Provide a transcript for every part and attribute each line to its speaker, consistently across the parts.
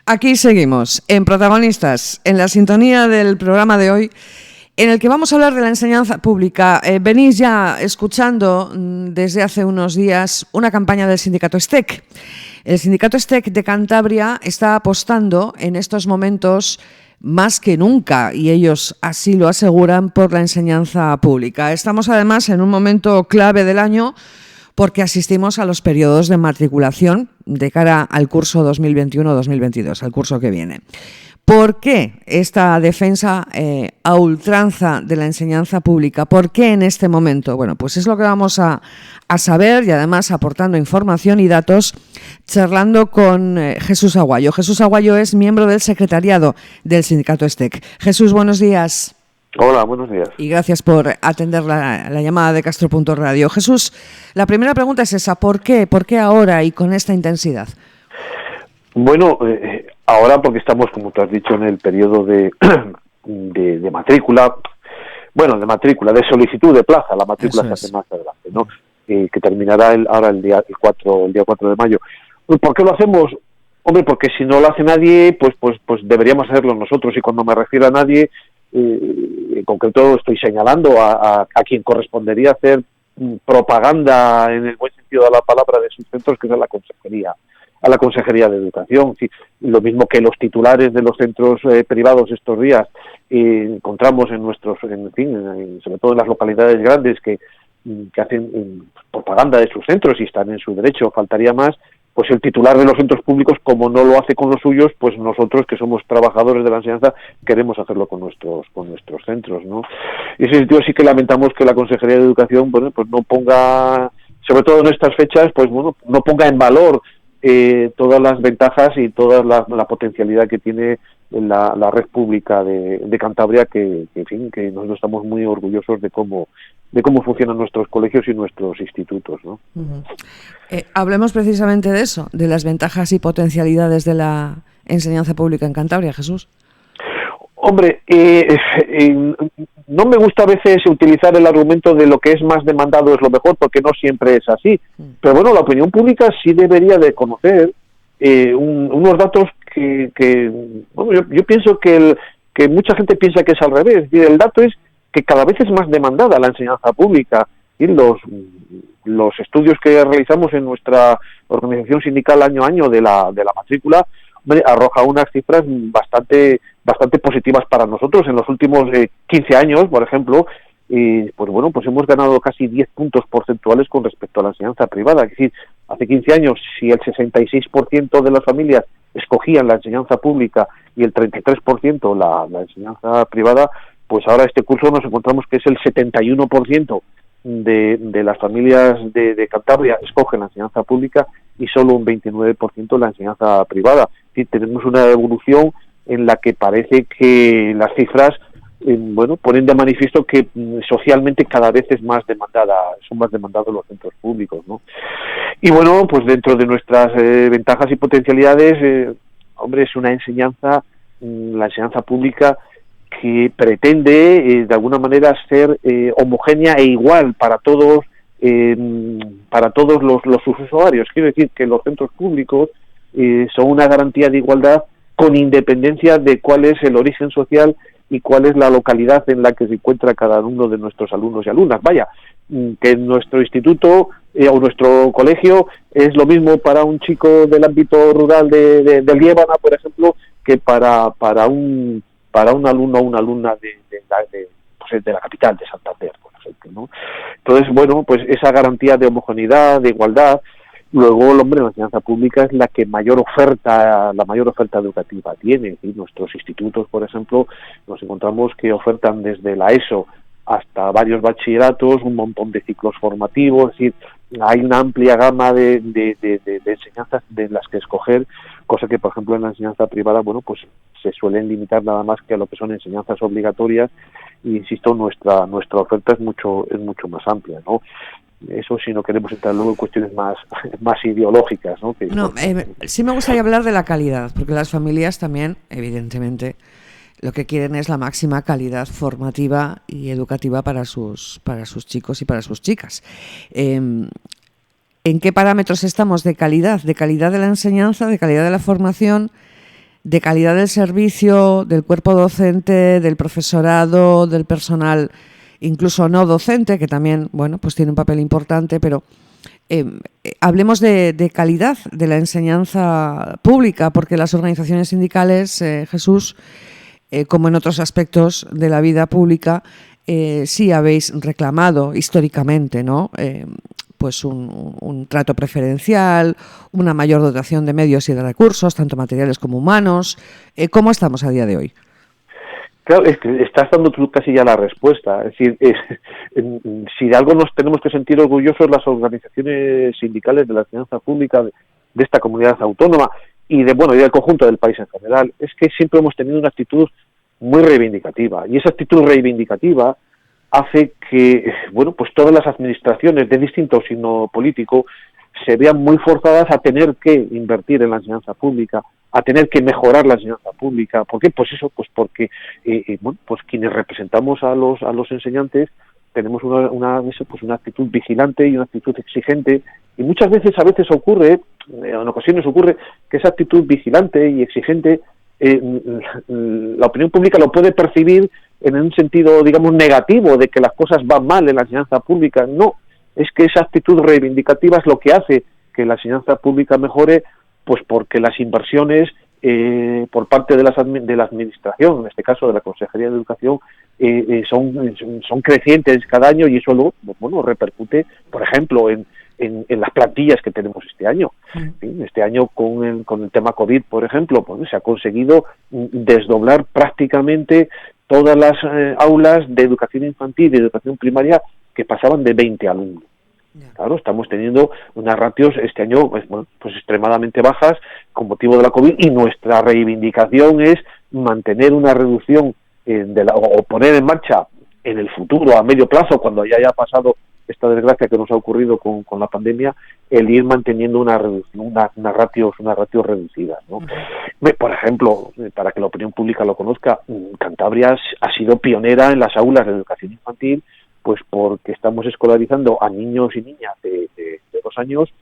Speaker 1: Aquí seguimos, en Protagonistas, en la sintonía del programa de hoy, en el que vamos a hablar de la enseñanza pública. Venís ya escuchando desde hace unos días una campaña del sindicato STEC. El sindicato STEC de Cantabria está apostando en estos momentos más que nunca, y ellos así lo aseguran, por la enseñanza pública. Estamos además en un momento clave del año porque asistimos a los periodos de matriculación de cara al curso 2021-2022, al curso que viene. ¿Por qué esta defensa a ultranza de la enseñanza pública? ¿Por qué en este momento? Bueno, pues es lo que vamos a saber, y además aportando información y datos, charlando con Jesús Aguayo. Jesús Aguayo es miembro del secretariado del sindicato STEC. Jesús, buenos días.
Speaker 2: Hola, buenos días.
Speaker 1: Y gracias por atender la llamada de Castro.radio. Jesús, la primera pregunta es esa: ¿por qué? ¿Por qué ahora y con esta intensidad?
Speaker 2: Bueno, ahora porque estamos, como tú has dicho, en el periodo de matrícula, de solicitud de plaza. La matrícula se hace más adelante, ¿no? Que terminará el día 4 de mayo. ¿Por qué lo hacemos? Hombre, porque si no lo hace nadie, pues deberíamos hacerlo nosotros. Y cuando me refiero a nadie, en concreto estoy señalando a quien correspondería hacer propaganda en el buen sentido de la palabra de sus centros, que es a la Consejería de Educación. Sí, lo mismo que los titulares de los centros privados estos días encontramos en nuestros, sobre todo en las localidades grandes que hacen propaganda de sus centros y están en su derecho, faltaría más. Pues el titular de los centros públicos, como no lo hace con los suyos, pues nosotros, que somos trabajadores de la enseñanza, queremos hacerlo con nuestros centros, ¿no? Y en ese sentido sí que lamentamos que la Consejería de Educación, pues no ponga, sobre todo en estas fechas, no ponga en valor todas las ventajas y toda la potencialidad que tiene la red pública de Cantabria, que nosotros estamos muy orgullosos de cómo funcionan nuestros colegios y nuestros institutos, ¿no?
Speaker 1: Uh-huh. Hablemos precisamente de eso, de las ventajas y potencialidades de la enseñanza pública en Cantabria, Jesús.
Speaker 2: Hombre, no me gusta a veces utilizar el argumento de lo que es más demandado es lo mejor, porque no siempre es así. Pero bueno, la opinión pública sí debería de conocer unos datos que yo pienso que mucha gente piensa que es al revés. Y el dato es que cada vez es más demandada la enseñanza pública. Y los estudios que realizamos en nuestra organización sindical año a año de la matrícula, arroja unas cifras bastante positivas para nosotros. En los últimos 15 años, por ejemplo, pues hemos ganado casi 10 puntos porcentuales con respecto a la enseñanza privada. Es decir, hace 15 años, si el 66% de las familias escogían la enseñanza pública y el 33% la enseñanza privada, pues ahora este curso nos encontramos que es el 71% de las familias de Cantabria escogen la enseñanza pública y solo un 29% la enseñanza privada. Es decir, tenemos una evolución en la que parece que las cifras ponen de manifiesto que socialmente cada vez son más demandados los centros públicos, ¿no? Y bueno, pues dentro de nuestras ventajas y potencialidades, es una enseñanza, la enseñanza pública, que pretende de alguna manera ser homogénea e igual para todos los usuarios. Quiero decir que los centros públicos son una garantía de igualdad con independencia de cuál es el origen social y cuál es la localidad en la que se encuentra cada uno de nuestros alumnos y alumnas. Vaya, que nuestro instituto o nuestro colegio es lo mismo para un chico del ámbito rural de Liébana, por ejemplo, que para un alumno o una alumna de la capital, de Santander, por ejemplo, ¿no? Entonces, pues esa garantía de homogeneidad, de igualdad. Luego, la enseñanza pública es la mayor oferta educativa tiene. Y nuestros institutos, por ejemplo, nos encontramos que ofertan desde la ESO hasta varios bachilleratos, un montón de ciclos formativos. Es decir, hay una amplia gama de enseñanzas de las que escoger, cosa que, por ejemplo, en la enseñanza privada, pues se suelen limitar nada más que a lo que son enseñanzas obligatorias. Y insisto, nuestra oferta es mucho más amplia, ¿no? Eso si no queremos entrar luego en cuestiones más ideológicas, ¿no?
Speaker 1: Sí me gustaría hablar de la calidad, porque las familias también, evidentemente, lo que quieren es la máxima calidad formativa y educativa para sus chicos y para sus chicas. ¿En qué parámetros estamos de calidad? ¿De calidad de la enseñanza, de calidad de la formación? de calidad del servicio, del cuerpo docente, del profesorado, del personal incluso no docente, que también, bueno, pues tiene un papel importante, pero hablemos de calidad de la enseñanza pública, porque las organizaciones sindicales, Jesús, como en otros aspectos de la vida pública, sí habéis reclamado históricamente, ¿no? Pues un trato preferencial, una mayor dotación de medios y de recursos, tanto materiales como humanos. ¿Cómo estamos a día de hoy?
Speaker 2: Claro, es que estás dando tú casi ya la respuesta. Es decir, si de algo nos tenemos que sentir orgullosos las organizaciones sindicales de la enseñanza pública de esta comunidad autónoma y del conjunto del país en general, es que siempre hemos tenido una actitud muy reivindicativa. Y esa actitud reivindicativa hace que, pues todas las administraciones de distinto signo político se vean muy forzadas a tener que invertir en la enseñanza pública, a tener que mejorar la enseñanza pública. ¿Por qué? Pues porque pues quienes representamos a los enseñantes tenemos una actitud vigilante y una actitud exigente, y muchas veces, en ocasiones ocurre que esa actitud vigilante y exigente la opinión pública lo puede percibir en un sentido, digamos, negativo, de que las cosas van mal en la enseñanza pública. No, es que esa actitud reivindicativa es lo que hace que la enseñanza pública mejore, pues porque las inversiones por parte de la administración, en este caso de la Consejería de Educación, son crecientes cada año, y eso luego repercute, por ejemplo, en las plantillas que tenemos este año. Este año con el tema COVID, por ejemplo, pues se ha conseguido desdoblar prácticamente todas las aulas de educación infantil y de educación primaria que pasaban de 20 alumnos. Claro, estamos teniendo unas ratios este año pues extremadamente bajas con motivo de la COVID, y nuestra reivindicación es mantener una reducción o poner en marcha en el futuro, a medio plazo, cuando ya haya pasado esta desgracia que nos ha ocurrido con la pandemia, el ir manteniendo una reducción, unas ratios reducidas, ¿no? Por ejemplo, para que la opinión pública lo conozca, Cantabria ha sido pionera en las aulas de educación infantil, pues porque estamos escolarizando a niños y niñas de 2 años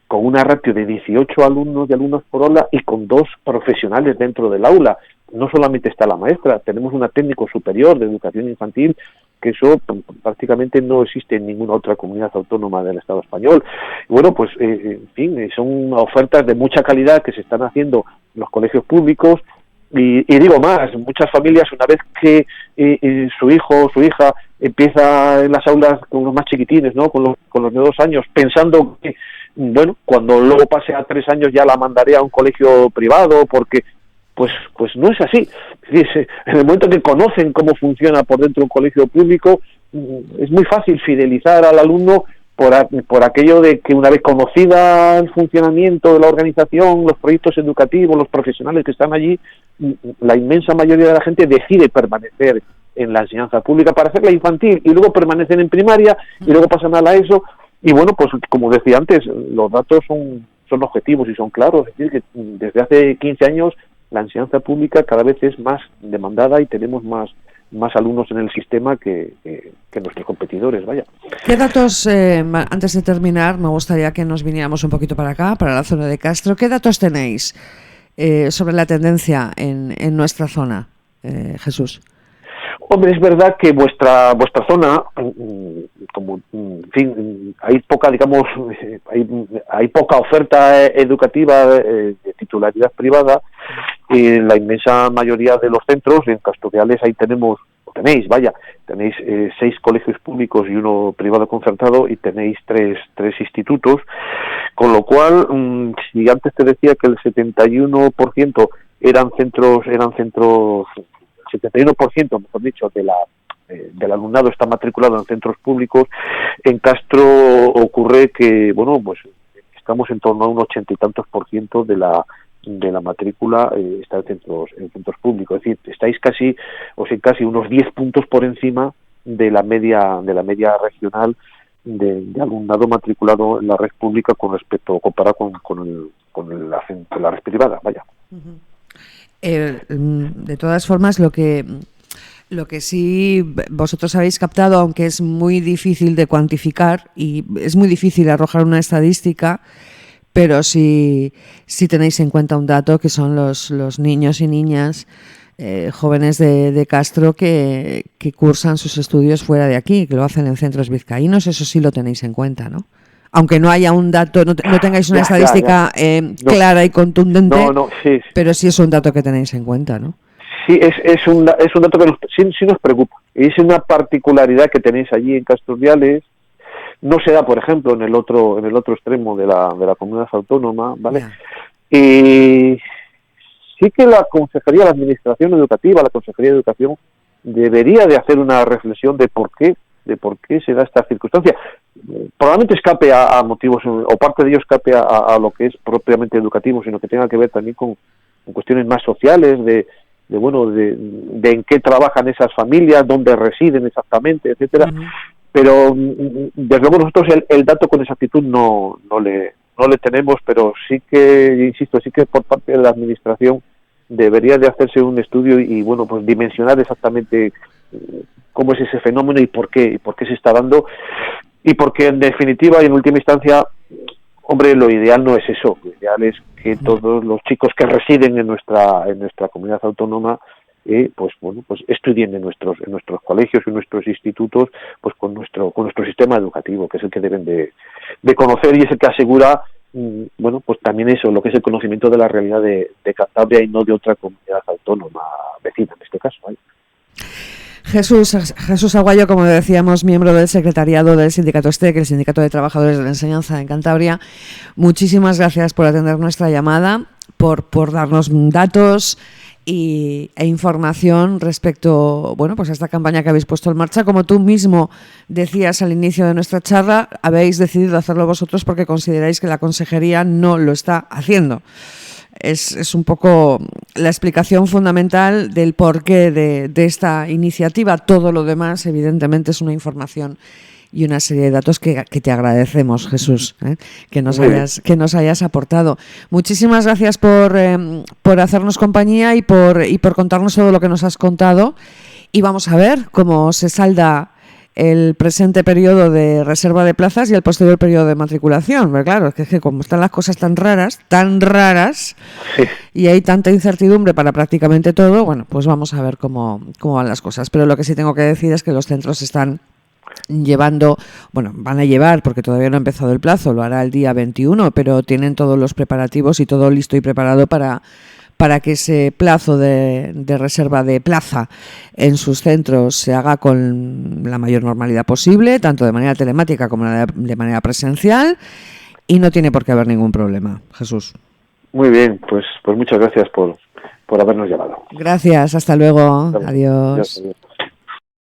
Speaker 2: con una ratio de 18 alumnos por aula y con 2 profesionales dentro del aula. No solamente está la maestra, tenemos una técnico superior de educación infantil, que eso prácticamente no existe en ninguna otra comunidad autónoma del Estado español. Y en fin, son ofertas de mucha calidad que se están haciendo en los colegios públicos. Y digo más, muchas familias, una vez que su hijo o su hija empieza en las aulas con los más chiquitines, ¿no? con los de 2 años, pensando que, cuando luego pase a 3 años ya la mandaré a un colegio privado, porque pues no es así. Es decir, en el momento que conocen cómo funciona por dentro un colegio público, es muy fácil fidelizar al alumno por aquello de que, una vez conocida el funcionamiento de la organización, los proyectos educativos, los profesionales que están allí, la inmensa mayoría de la gente decide permanecer en la enseñanza pública para hacerla infantil, y luego permanecen en primaria, y luego pasan a la ESO. Y pues como decía antes, los datos son objetivos y son claros. Es decir, que desde hace 15 años la enseñanza pública cada vez es más demandada y tenemos más alumnos en el sistema que nuestros competidores, vaya.
Speaker 1: ¿Qué datos, antes de terminar, me gustaría que nos viniéramos un poquito para acá, para la zona de Castro? ¿Qué datos tenéis sobre la tendencia en nuestra zona, Jesús?
Speaker 2: Hombre, es verdad que vuestra zona, como, en fin, hay poca, digamos, hay poca oferta educativa de titularidad privada. La inmensa mayoría de los centros, en Castoriales tenéis 6 colegios públicos y 1 privado concertado, y tenéis 3 institutos, con lo cual, si antes te decía que el 71% eran centros, 71%, mejor dicho, del alumnado está matriculado en centros públicos, en Castro ocurre que, pues estamos en torno a un 80 y tantos % de la matrícula está en centros públicos. Es decir, estáis casi unos 10 puntos por encima de la media regional de alumnado matriculado en la red pública comparado con la red privada, vaya.
Speaker 1: Uh-huh. De todas formas, lo que sí vosotros habéis captado, aunque es muy difícil de cuantificar y es muy difícil arrojar una estadística, pero sí tenéis en cuenta un dato que son los niños y niñas jóvenes de Castro que cursan sus estudios fuera de aquí, que lo hacen en centros vizcaínos, eso sí lo tenéis en cuenta, ¿no? Aunque no haya un dato, no tengáis una estadística clara y contundente,
Speaker 2: sí.
Speaker 1: Pero sí es un dato que tenéis en cuenta, ¿no?
Speaker 2: Sí, es un dato que sí nos preocupa. Y es una particularidad que tenéis allí en Castro Urdiales. No se da, por ejemplo, en el otro extremo de la comunidad autónoma, ¿vale? Yeah. Y sí que la Consejería de Administración Educativa, la Consejería de Educación, debería de hacer una reflexión de por qué se da esta circunstancia. Probablemente escape a motivos, o parte de ello escape a lo que es propiamente educativo, sino que tenga que ver también con cuestiones más sociales, de en qué trabajan esas familias, dónde residen exactamente, etcétera. Uh-huh. Pero desde luego nosotros el dato con exactitud no le tenemos, pero sí que, insisto, sí que por parte de la administración debería de hacerse un estudio y bueno, pues dimensionar exactamente cómo es ese fenómeno y por qué se está dando, y porque en definitiva y en última instancia, hombre, lo ideal no es eso. Lo ideal es que todos los chicos que residen en nuestra comunidad autónoma pues estudien en nuestros colegios y en nuestros institutos, pues con nuestro sistema educativo, que es el que deben de conocer y es el que asegura pues también eso, lo que es el conocimiento de la realidad de Cantabria y no de otra comunidad autónoma vecina en este caso, ¿vale?
Speaker 1: Jesús Aguayo, como decíamos, miembro del secretariado del sindicato STEC, el Sindicato de Trabajadores de la Enseñanza en Cantabria. Muchísimas gracias por atender nuestra llamada, por darnos datos e información respecto, pues a esta campaña que habéis puesto en marcha. Como tú mismo decías al inicio de nuestra charla, habéis decidido hacerlo vosotros porque consideráis que la consejería no lo está haciendo. Es un poco la explicación fundamental del porqué de esta iniciativa. Todo lo demás, evidentemente, es una información y una serie de datos que te agradecemos, Jesús, que nos hayas aportado. Muchísimas gracias por hacernos compañía y por contarnos todo lo que nos has contado. Y vamos a ver cómo se salda el presente periodo de reserva de plazas y el posterior periodo de matriculación. Pero claro, es que como están las cosas tan raras, sí, y hay tanta incertidumbre para prácticamente todo, pues vamos a ver cómo van las cosas. Pero lo que sí tengo que decir es que los centros están llevando, van a llevar, porque todavía no ha empezado el plazo, lo hará el día 21, pero tienen todos los preparativos y todo listo y preparado para que ese plazo de reserva de plaza en sus centros se haga con la mayor normalidad posible, tanto de manera telemática como de manera presencial, y no tiene por qué haber ningún problema. Jesús.
Speaker 2: Muy bien, pues muchas gracias por habernos llamado.
Speaker 1: Gracias, hasta luego. Adiós.
Speaker 2: Adiós.